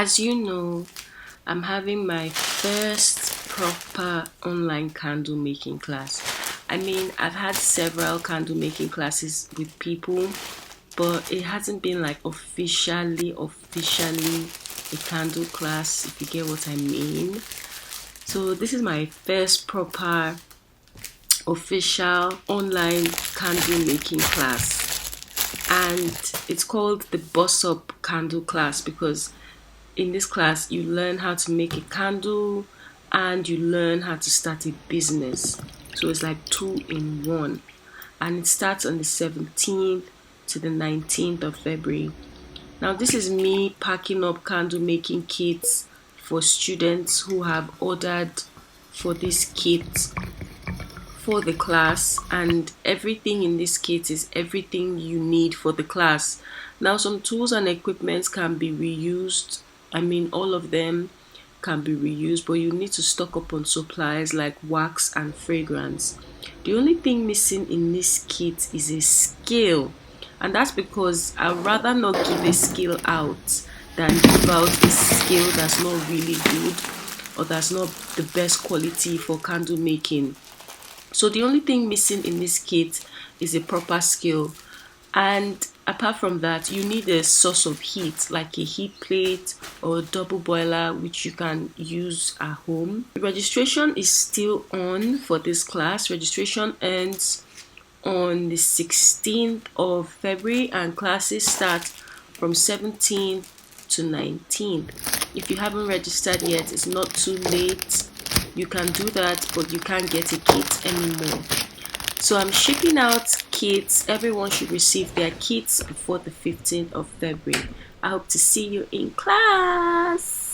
As you know, I'm having my first proper online candle making class. I mean, I've had several candle making classes with people, but it hasn't been like officially a candle class, if you get what I mean. So this is my first proper official online candle making class, and it's called the Boss Up Candle Class because in this class you learn how to make a candle and you learn how to start a business. So it's like two in one, and it starts on the 17th to the 19th of February. Now this is me packing up candle making kits for students who have ordered for this kit for the class, and everything in this kit is everything you need for the class. Now some tools and equipment can be reused. I mean, all of them can be reused, but you need to stock up on supplies like wax and fragrance. The only thing missing in this kit is a scale, and that's because I'd rather not give a scale out than give out a scale that's not really good or that's not the best quality for candle making. So the only thing missing in this kit is a proper scale, and apart from that you need a source of heat like a heat plate or a double boiler which you can use at home. The registration is still on for this class. Registration ends on the 16th of February and classes start from 17th to 19th. If you haven't registered yet, it's not too late. You can do that, but you can't get a kit anymore. So I'm shipping out kits. Everyone should receive their kits before the 15th of February. I hope to see you in class.